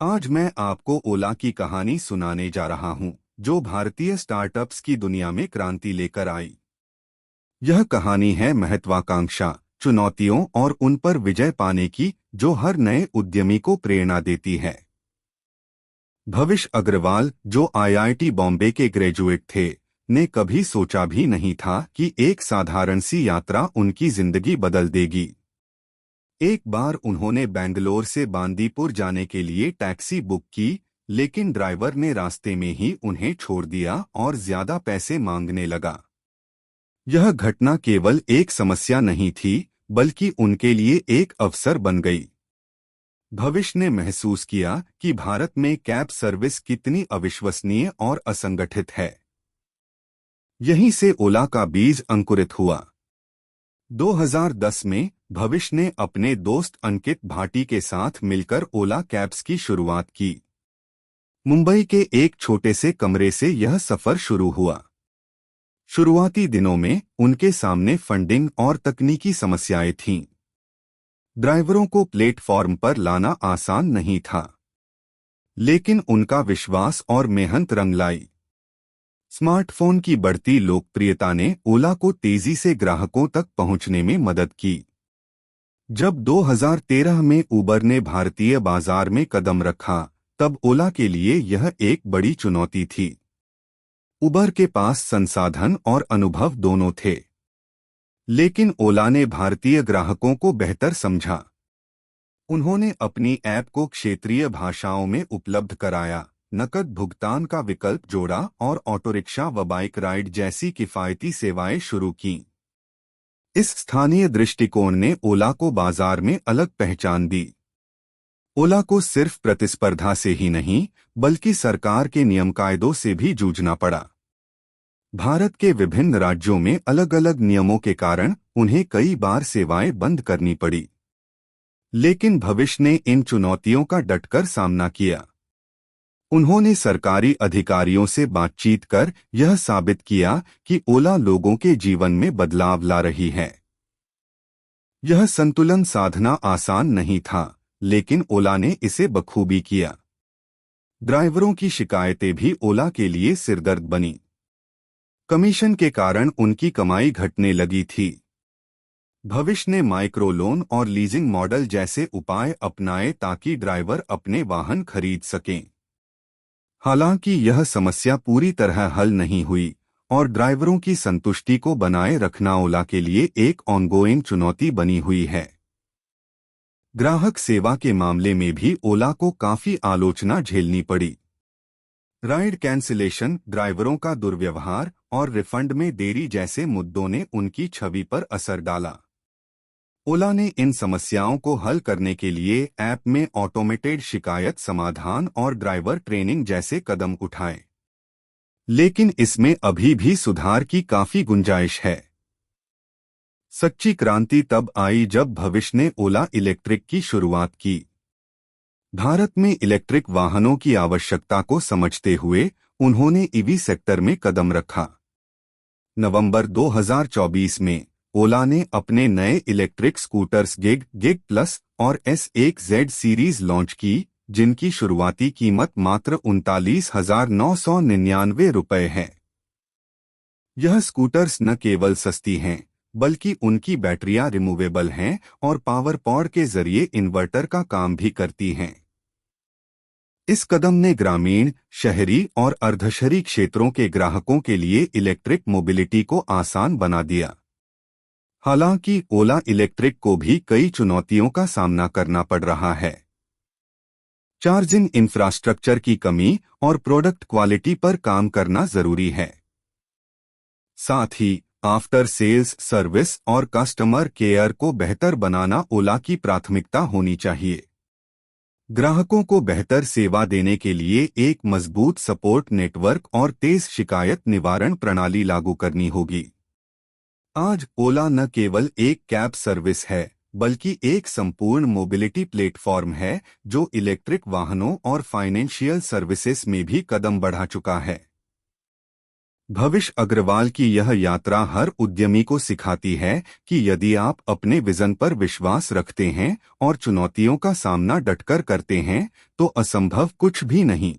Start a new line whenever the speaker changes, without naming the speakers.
आज मैं आपको ओला की कहानी सुनाने जा रहा हूं, जो भारतीय स्टार्टअप्स की दुनिया में क्रांति लेकर आई। यह कहानी है महत्वाकांक्षा, चुनौतियों और उन पर विजय पाने की, जो हर नए उद्यमी को प्रेरणा देती है। भविष्य अग्रवाल, जो आईआईटी बॉम्बे के ग्रेजुएट थे, ने कभी सोचा भी नहीं था कि एक साधारण सी यात्रा उनकी जिंदगी बदल देगी। एक बार उन्होंने बेंगलोर से बांदीपुर जाने के लिए टैक्सी बुक की, लेकिन ड्राइवर ने रास्ते में ही उन्हें छोड़ दिया और ज्यादा पैसे मांगने लगा। यह घटना केवल एक समस्या नहीं थी, बल्कि उनके लिए एक अवसर बन गई। भविष्य ने महसूस किया कि भारत में कैब सर्विस कितनी अविश्वसनीय और असंगठित है। यहीं से ओला का बीज अंकुरित हुआ। 2010 में भविष्य ने अपने दोस्त अंकित भाटी के साथ मिलकर ओला कैब्स की शुरुआत की। मुंबई के एक छोटे से कमरे से यह सफर शुरू हुआ। शुरुआती दिनों में उनके सामने फंडिंग और तकनीकी समस्याएं थीं। ड्राइवरों को प्लेटफॉर्म पर लाना आसान नहीं था, लेकिन उनका विश्वास और मेहनत रंग लाई। स्मार्टफोन की बढ़ती लोकप्रियता ने ओला को तेजी से ग्राहकों तक पहुंचने में मदद की। जब 2013 में उबर ने भारतीय बाजार में कदम रखा, तब ओला के लिए यह एक बड़ी चुनौती थी। उबर के पास संसाधन और अनुभव दोनों थे, लेकिन ओला ने भारतीय ग्राहकों को बेहतर समझा। उन्होंने अपनी ऐप को क्षेत्रीय भाषाओं में उपलब्ध कराया, नकद भुगतान का विकल्प जोड़ा और ऑटो रिक्शा व बाइक राइड जैसी किफायती सेवाएं शुरू कीं। इस स्थानीय दृष्टिकोण ने ओला को बाजार में अलग पहचान दी। ओला को सिर्फ प्रतिस्पर्धा से ही नहीं, बल्कि सरकार के नियम कायदों से भी जूझना पड़ा। भारत के विभिन्न राज्यों में अलग अलग नियमों के कारण उन्हें कई बार सेवाएं बंद करनी पड़ी। लेकिन भविष्य ने इन चुनौतियों का डटकर सामना किया। उन्होंने सरकारी अधिकारियों से बातचीत कर यह साबित किया कि ओला लोगों के जीवन में बदलाव ला रही है। यह संतुलन साधना आसान नहीं था, लेकिन ओला ने इसे बखूबी किया। ड्राइवरों की शिकायतें भी ओला के लिए सिरदर्द बनी। कमीशन के कारण उनकी कमाई घटने लगी थी। भविष्य ने माइक्रो लोन और लीजिंग मॉडल जैसे उपाय अपनाए ताकि ड्राइवर अपने वाहन खरीद सकें। हालांकि यह समस्या पूरी तरह हल नहीं हुई और ड्राइवरों की संतुष्टि को बनाए रखना ओला के लिए एक ऑनगोइंग चुनौती बनी हुई है। ग्राहक सेवा के मामले में भी ओला को काफी आलोचना झेलनी पड़ी। राइड कैंसिलेशन, ड्राइवरों का दुर्व्यवहार और रिफंड में देरी जैसे मुद्दों ने उनकी छवि पर असर डाला। ओला ने इन समस्याओं को हल करने के लिए ऐप में ऑटोमेटेड शिकायत समाधान और ड्राइवर ट्रेनिंग जैसे कदम उठाए। लेकिन इसमें अभी भी सुधार की काफी गुंजाइश है। सच्ची क्रांति तब आई जब भविष्य ने ओला इलेक्ट्रिक की शुरुआत की। भारत में इलेक्ट्रिक वाहनों की आवश्यकता को समझते हुए उन्होंने ईवी सेक्टर में कदम रखा। नवंबर 2024 में ओला ने अपने नए इलेक्ट्रिक स्कूटर्स गिग प्लस और S1 Z सीरीज लॉन्च की, जिनकी शुरुआती कीमत मात्र 39,999 रुपये है। यह स्कूटर्स न केवल सस्ती हैं, बल्कि उनकी बैटरियां रिमूवेबल हैं और पावर पॉड के जरिए इन्वर्टर का काम भी करती हैं। इस कदम ने ग्रामीण, शहरी और अर्धशहरी क्षेत्रों के ग्राहकों के लिए इलेक्ट्रिक मोबिलिटी को आसान बना दिया। हालांकि ओला इलेक्ट्रिक को भी कई चुनौतियों का सामना करना पड़ रहा है। चार्जिंग इंफ्रास्ट्रक्चर की कमी और प्रोडक्ट क्वालिटी पर काम करना जरूरी है। साथ ही आफ्टर सेल्स सर्विस और कस्टमर केयर को बेहतर बनाना ओला की प्राथमिकता होनी चाहिए। ग्राहकों को बेहतर सेवा देने के लिए एक मजबूत सपोर्ट नेटवर्क और तेज शिकायत निवारण प्रणाली लागू करनी होगी। आज ओला न केवल एक कैब सर्विस है, बल्कि एक संपूर्ण मोबिलिटी प्लेटफॉर्म है, जो इलेक्ट्रिक वाहनों और फाइनेंशियल सर्विसेज में भी कदम बढ़ा चुका है। भविष्य अग्रवाल की यह यात्रा हर उद्यमी को सिखाती है कि यदि आप अपने विजन पर विश्वास रखते हैं और चुनौतियों का सामना डटकर करते हैं तो असंभव कुछ भी नहीं।